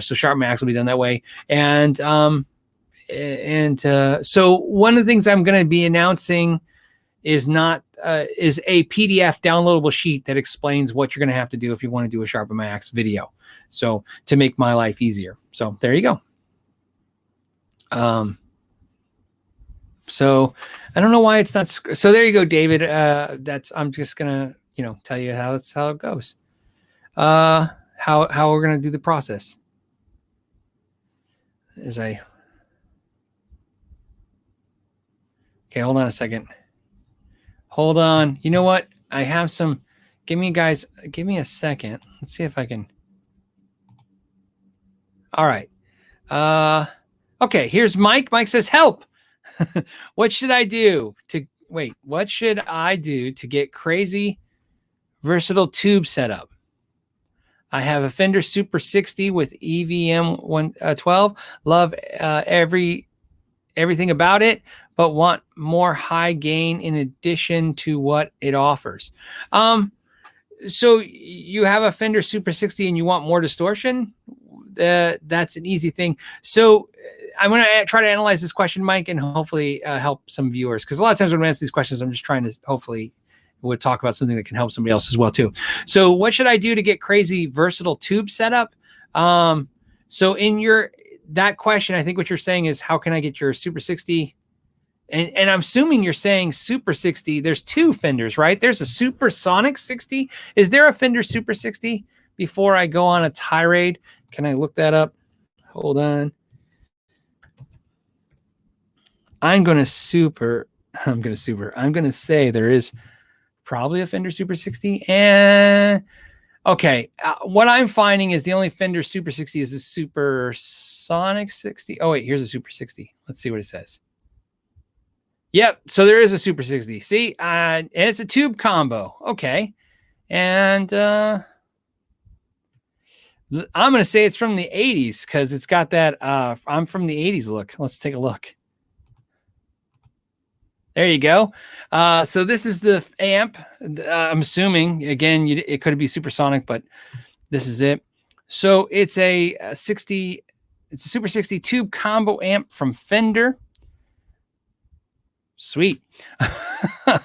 So Sharpen My Axe will be done that way. And so one of the things I'm going to be announcing is a PDF downloadable sheet that explains what you're going to have to do if you want to do a Sharpen My Axe video. So to make my life easier. So there you go. So I don't know why it's not. So there you go, David. I'm just going to, tell you how it goes. How we're going to do the process. Okay, hold on a second. Hold on. You know what? I have some. Give me a second. Let's see if I can. All right. Okay, here's Mike. Mike says, "Help. What should I do to get crazy versatile tube setup? I have a Fender Super 60 with EVM 112. Love everything about it, but want more high gain in addition to what it offers." So you have a Fender Super 60 and you want more distortion? That's an easy thing. So I'm going to try to analyze this question, Mike, and hopefully help some viewers. Because a lot of times when I answer these questions, I'm just trying to hopefully talk about something that can help somebody else as well too. So what should I do to get crazy versatile tube setup? So in your that question, I think what you're saying is, how can I get your Super 60? And I'm assuming you're saying Super 60. There's two Fenders, right? There's a Supersonic 60. Is there a Fender Super 60? Before I go on a tirade, can I look that up? Hold on. I'm going to say there is probably a Fender Super 60. And okay, what I'm finding is the only Fender Super 60 is the Supersonic 60. Oh, wait, here's a Super 60. Let's see what it says. Yep, so there is a Super 60. See, and it's a tube combo. Okay, and I'm going to say it's from the 80s because it's got that I'm from the 80s look. Let's take a look. There you go. So this is the amp. I'm assuming, again, it could be Supersonic, but this is it. So it's a 60. It's a Super 60 tube combo amp from Fender. Sweet. Let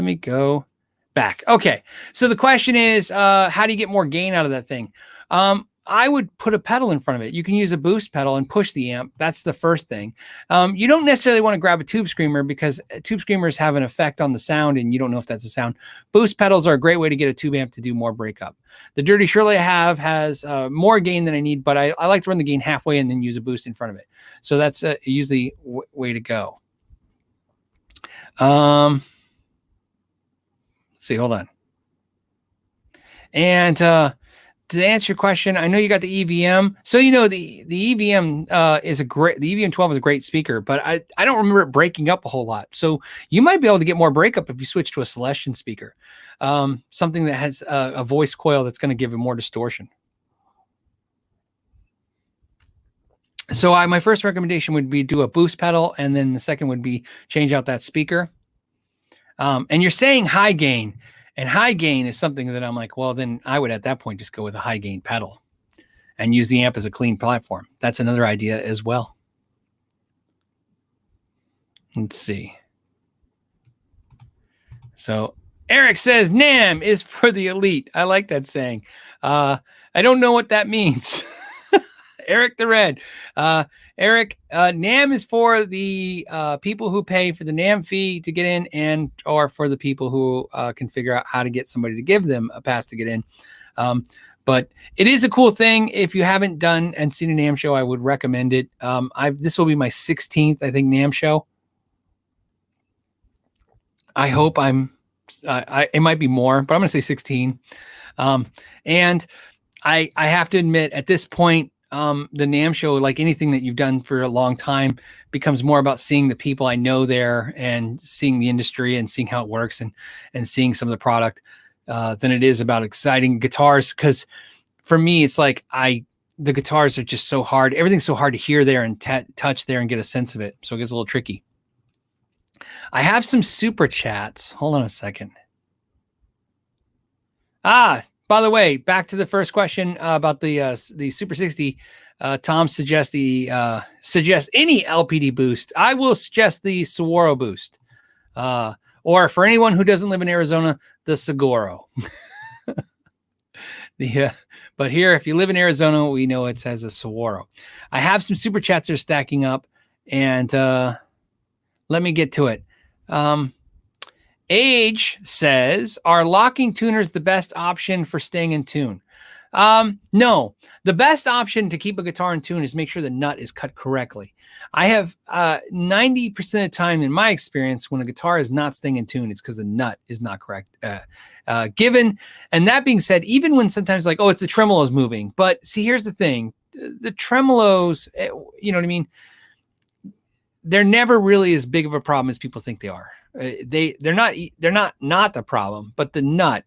me go back. Okay. So the question is, how do you get more gain out of that thing? I would put a pedal in front of it. You can use a boost pedal and push the amp. That's the first thing. You don't necessarily want to grab a tube screamer because tube screamers have an effect on the sound and you don't know if that's a sound. Boost pedals are a great way to get a tube amp to do more breakup. The Dirty Shirley I have has more gain than I need, but I like to run the gain halfway and then use a boost in front of it. So that's usually way to go. Let's see, hold on. And to answer your question, I know you got the EVM. So the EVM the EVM 12 is a great speaker, but I don't remember it breaking up a whole lot. So you might be able to get more breakup if you switch to a Celestion speaker, something that has a voice coil that's going to give it more distortion. So my first recommendation would be do a boost pedal, and then the second would be change out that speaker. And you're saying high gain. And high gain is something that I'm like, well, then I would at that point just go with a high gain pedal and use the amp as a clean platform. That's another idea as well. Let's see. So Eric says NAMM is for the elite. I like that saying. I don't know what that means. Eric the Red. Eric, NAMM is for the people who pay for the NAMM fee to get in, and or for the people who can figure out how to get somebody to give them a pass to get in. But it is a cool thing. If you haven't done and seen a NAMM show, I would recommend it. This will be my 16th, I think, NAMM show. I hope it might be more, but I'm going to say 16. And I have to admit, at this point, the NAMM show, like anything that you've done for a long time, becomes more about seeing the people I know there and seeing the industry and seeing how it works and seeing some of the product than it is about exciting guitars. Because for me, it's like the guitars are just so hard. Everything's so hard to hear there and touch there and get a sense of it. So it gets a little tricky. I have some super chats. Hold on a second. By the way, back to the first question about the Super 60. Tom suggests any LPD boost. I will suggest the Saguaro boost, or for anyone who doesn't live in Arizona, the Saguaro. But here, if you live in Arizona, we know it says a Saguaro. I have some super chats that are stacking up, and let me get to it. Age says, are locking tuners the best option for staying in tune? No, the best option to keep a guitar in tune is make sure the nut is cut correctly. I have 90% of the time in my experience, when a guitar is not staying in tune, it's because the nut is not correct. And that being said, even when sometimes like, oh, it's the tremolos moving. But see, here's the thing. The tremolos, you know what I mean? They're never really as big of a problem as people think they are. They're not the problem, but the nut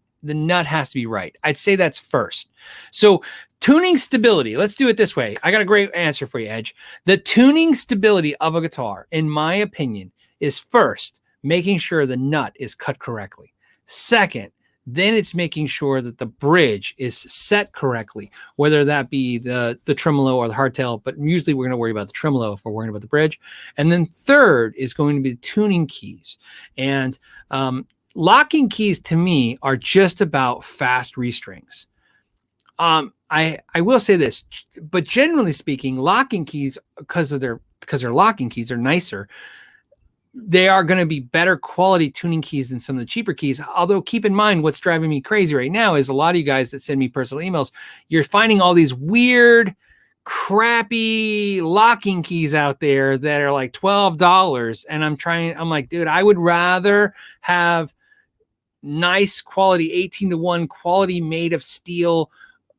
has to be right. I'd say that's first. So tuning stability, let's do it this way. I got a great answer for you, Edge. The tuning stability of a guitar, in my opinion, is first making sure the nut is cut correctly. Second, then it's making sure that the bridge is set correctly, whether that be the tremolo or the hardtail, but usually we're going to worry about the tremolo if we're worrying about the bridge. And then third is going to be the tuning keys. And locking keys to me are just about fast restrings. I will say this, but generally speaking, locking keys, because they're locking keys, are nicer. They are going to be better quality tuning keys than some of the cheaper keys. Although keep in mind, what's driving me crazy right now is a lot of you guys that send me personal emails, you're finding all these weird, crappy locking keys out there that are like $12. And I'm like, dude, I would rather have nice quality 18-to-1 quality made of steel,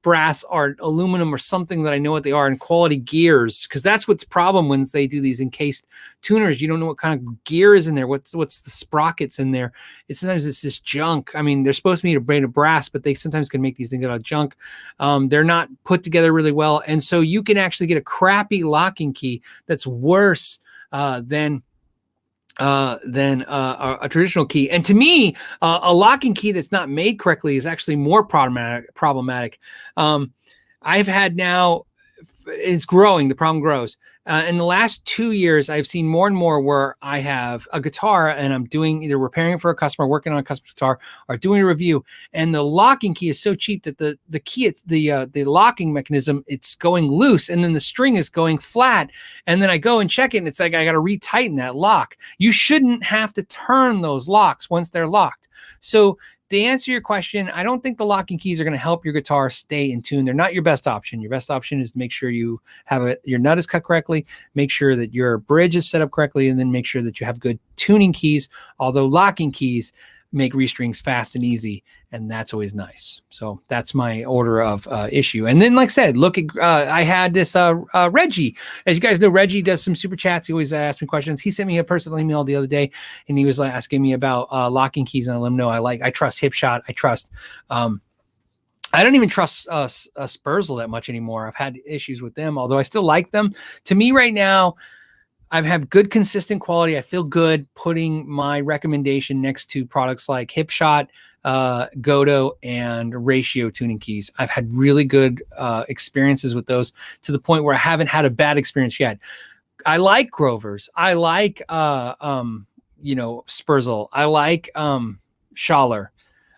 brass, or aluminum, or something that I know what they are, and quality gears, because that's what's the problem when they do these encased tuners. You don't know what kind of gear is in there, what's the sprockets in there. Sometimes it's this junk. I mean, they're supposed to be made of brass, but they sometimes can make these things out of junk. They're not put together really well, and so you can actually get a crappy locking key that's worse than a traditional key. And to me, a locking key that's not made correctly is actually more problematic. I've had now, it's growing, the problem grows. In the last 2 years, I've seen more and more where I have a guitar and I'm doing either repairing it for a customer, working on a customer's guitar, or doing a review. And the locking key is so cheap that the key, it's the locking mechanism, it's going loose, and then the string is going flat. And then I go and check it, and it's like I got to retighten that lock. You shouldn't have to turn those locks once they're locked. So to answer your question, I don't think the locking keys are going to help your guitar stay in tune. They're not your best option. Your best option is to make sure you have your nut is cut correctly, make sure that your bridge is set up correctly, and then make sure that you have good tuning keys. Although locking keys make restrings fast and easy, and that's always nice. So that's my order of issue. And then, like I said, look at I had this Reggie. As you guys know, Reggie does some super chats. He always asks me questions. He sent me a personal email the other day, and he was like asking me about locking keys, and I let him know I trust hipshot. I trust. I don't even trust Spurzle that much anymore. I've had issues with them, although I still like them. To me, right now, I've had good, consistent quality. I feel good putting my recommendation next to products like hipshot, Godo, and Ratio tuning keys. I've had really good experiences with those, to the point where I haven't had a bad experience yet. I like Grover's. I like Spurzle. I like Schaller.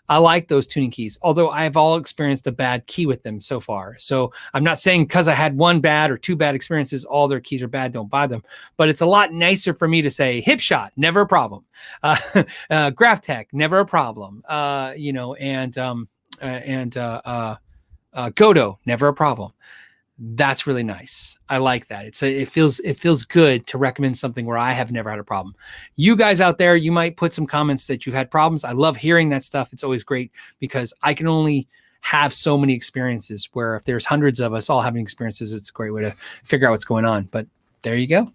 I like those tuning keys, although I've all experienced a bad key with them so far. So I'm not saying because I had one bad or two bad experiences, all their keys are bad, don't buy them. But it's a lot nicer for me to say hipshot, never a problem. Graphtech, never a problem. Godo, never a problem. That's really nice. I like that. It feels good to recommend something where I have never had a problem. You guys out there, you might put some comments that you've had problems. I love hearing that stuff. It's always great because I can only have so many experiences, where if there's hundreds of us all having experiences, it's a great way to figure out what's going on. But there you go.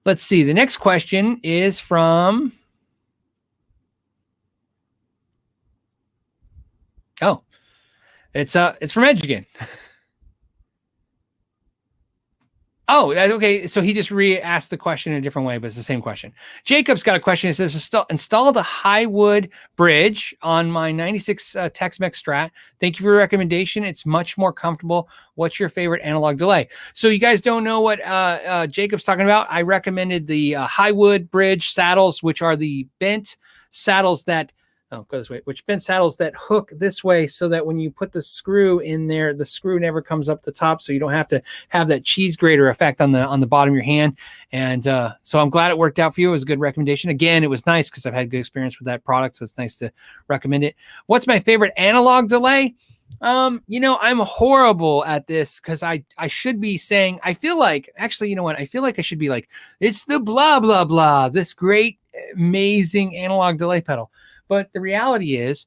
Let's see. The next question is from, it's from Edge again. Oh, okay. So he just re-asked the question in a different way, but it's the same question. Jacob's got a question. It says, install the Highwood bridge on my 96 Tex-Mex Strat. Thank you for your recommendation. It's much more comfortable. What's your favorite analog delay? So you guys don't know what Jacob's talking about. I recommended the Highwood bridge saddles, which are the bent saddles that go this way, which bent saddles that hook this way, so that when you put the screw in there, the screw never comes up the top, so you don't have to have that cheese grater effect on the bottom of your hand. And so I'm glad it worked out for you. It was a good recommendation. Again, it was nice because I've had good experience with that product, so it's nice to recommend it. What's my favorite analog delay? I'm horrible at this because I should be saying, I feel like, actually, you know what? I feel like I should be like, it's the blah, blah, blah, this great, amazing analog delay pedal. But the reality is,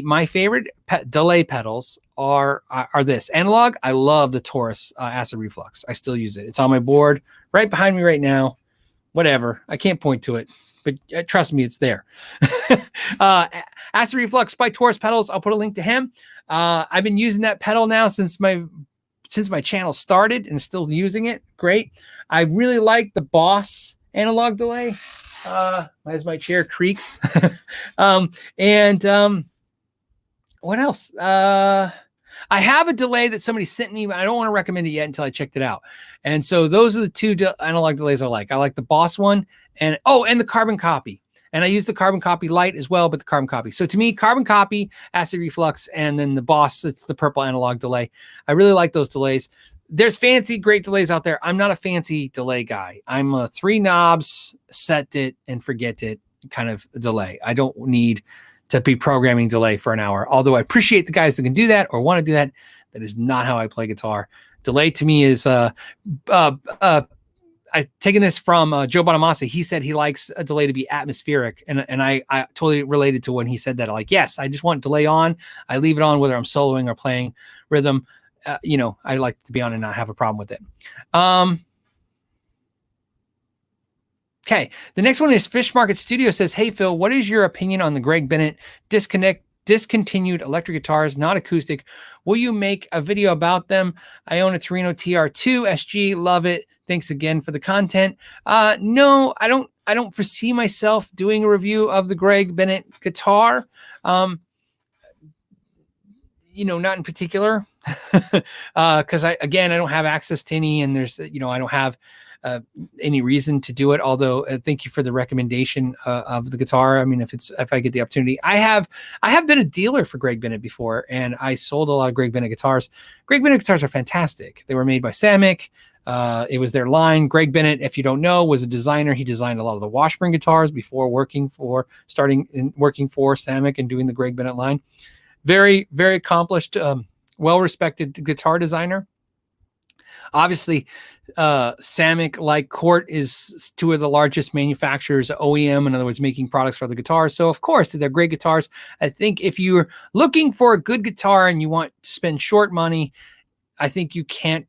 my favorite delay pedals are this. Analog, I love the Taurus Acid Reflux. I still use it. It's on my board right behind me right now. Whatever. I can't point to it, but trust me, it's there. Acid Reflux by Taurus Pedals. I'll put a link to him. I've been using that pedal now since my channel started, and still using it. Great. I really like the Boss analog delay. As my chair creaks. What else? I have a delay that somebody sent me, but I don't want to recommend it yet until I checked it out. And so those are the two analog delays I like. I like the Boss one, and the Carbon Copy. And I use the Carbon Copy Light as well, but the Carbon Copy. So to me, Carbon Copy, Acid Reflux, and then the Boss, it's the purple analog delay. I really like those delays. There's fancy, great delays out there. I'm not a fancy delay guy. I'm a 3 knobs, set it and forget it kind of delay. I don't need to be programming delay for an hour. Although I appreciate the guys that can do that or want to do that. That is not how I play guitar. Delay to me is I've taken this from Joe Bonamassa. He said he likes a delay to be atmospheric. And I totally related to when he said that. Like, yes, I just want delay on. I leave it on whether I'm soloing or playing rhythm. You know, I like to be on and not have a problem with it. Okay. The next one is Fish Market Studio says, hey, Phil, what is your opinion on the Greg Bennett discontinued electric guitars, not acoustic? Will you make a video about them? I own a Torino TR2 SG. Love it. Thanks again for the content. No, I don't foresee myself doing a review of the Greg Bennett guitar. You know, not in particular, because I don't have access to any, and there's, you know, I don't have any reason to do it. Although thank you for the recommendation of the guitar. I mean, if I get the opportunity, I have been a dealer for Greg Bennett before, and I sold a lot of Greg Bennett guitars. Greg Bennett guitars are fantastic. They were made by Samick. It was their line. Greg Bennett, if you don't know, was a designer. He designed a lot of the Washburn guitars before working for Samick and doing the Greg Bennett line. Very, very accomplished, well-respected guitar designer. Obviously, Samick, like Cort, is 2 of the largest manufacturers, OEM, in other words, making products for the guitars. So, of course, they're great guitars. I think if you're looking for a good guitar and you want to spend short money, I think you can't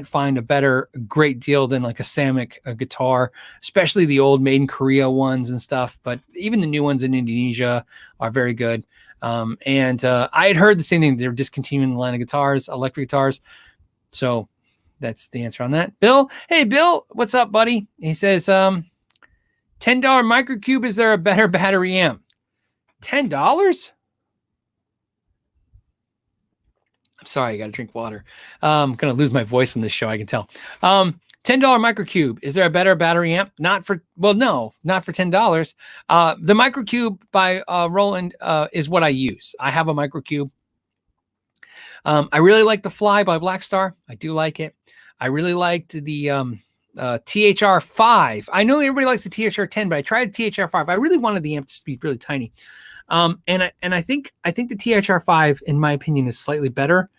find a great deal than like a Samick guitar, especially the old made in Korea ones and stuff. But even the new ones in Indonesia are very good. And I had heard the same thing. They're discontinuing the line of guitars, electric guitars. So that's the answer on that. Bill, hey, Bill, what's up, buddy? He says, $10 Microcube, is there a better battery amp? $10? I'm sorry, I got to drink water. I'm going to lose my voice on this show, I can tell. $10 Microcube, is there a better battery amp? No, not for $10. The Microcube by Roland is what I use. I have a Microcube. I really like the Fly by Blackstar. I do like it. I really liked the THR5. I know everybody likes the THR10, but I tried the THR5. I really wanted the amp to be really tiny. And I think the THR5, in my opinion, is slightly better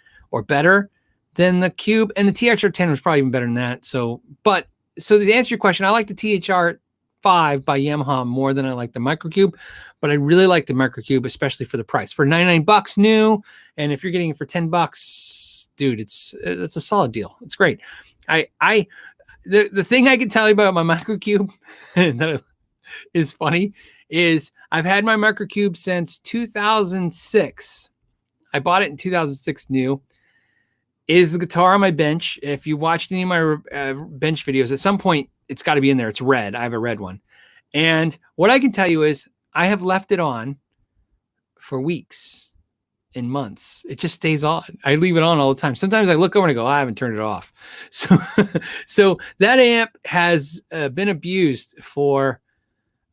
than the Cube, and the THR10 was probably even better than that. So to answer your question, I like the THR5 by Yamaha more than I like the Microcube, but I really like the Microcube, especially for the price. For $99 new, and if you're getting it for $10, dude, it's a solid deal. It's great. The thing I can tell you about my Microcube that is funny is I've had my Microcube since 2006. I bought it in 2006 new. It is the guitar on my bench. If you watched any of my bench videos, at some point, it's got to be in there. It's red. I have a red one. And what I can tell you is I have left it on for weeks and months. It just stays on. I leave it on all the time. Sometimes I look over and I go, I haven't turned it off. So that amp has been abused for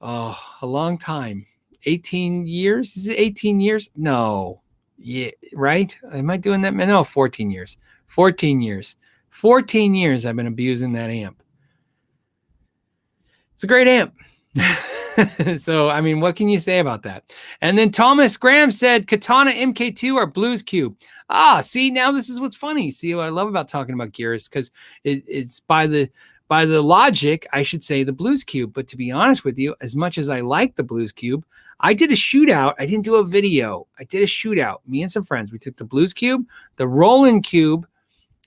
a long time. 18 years? Is it 18 years? No. Yeah, right? Am I doing that? No, 14 years. 14 years. 14 years I've been abusing that amp. It's a great amp. So, I mean, what can you say about that? And then Thomas Graham said Katana MK2 or Blues Cube. See, now this is what's funny. See, what I love about talking about gears, because it's by the logic, I should say the Blues Cube. But to be honest with you, as much as I like the Blues Cube, I did a shootout. I didn't do a video. I did a shootout. Me and some friends. We took the Blues Cube, the Roland Cube,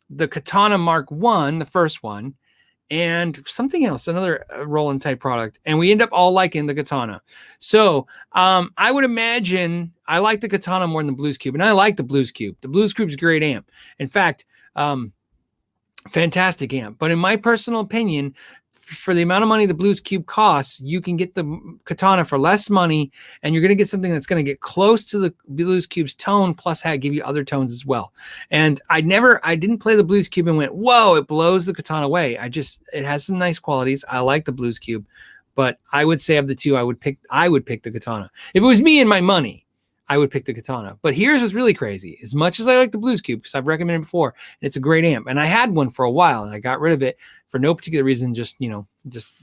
the Katana Mark I, the first one, and something else, another Roland type product. And we end up all liking the Katana. So I would imagine I like the Katana more than the Blues Cube. And I like the Blues Cube. The Blues Cube's a great amp. In fact, fantastic amp. But in my personal opinion, for the amount of money the Blues Cube costs, you can get the Katana for less money, and you're going to get something that's going to get close to the Blues Cube's tone, plus give you other tones as well. And I didn't play the Blues Cube and went, whoa, it blows the Katana away. It has some nice qualities. I like the Blues Cube, But I would say of the two, I would pick the Katana. If it was me and my money, I would pick the Katana. But here's what's really crazy. As much as I like the Blues Cube, because I've recommended it before, and it's a great amp, and I had one for a while, and I got rid of it for no particular reason, just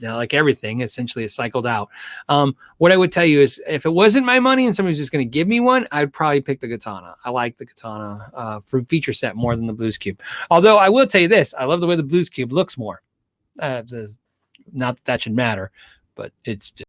like everything, essentially it cycled out. What I would tell you is, if it wasn't my money and somebody was just going to give me one, I'd probably pick the Katana. I like the Katana for feature set more than the Blues Cube. Although I will tell you this, I love the way the Blues Cube looks more. Not that should matter, but it's just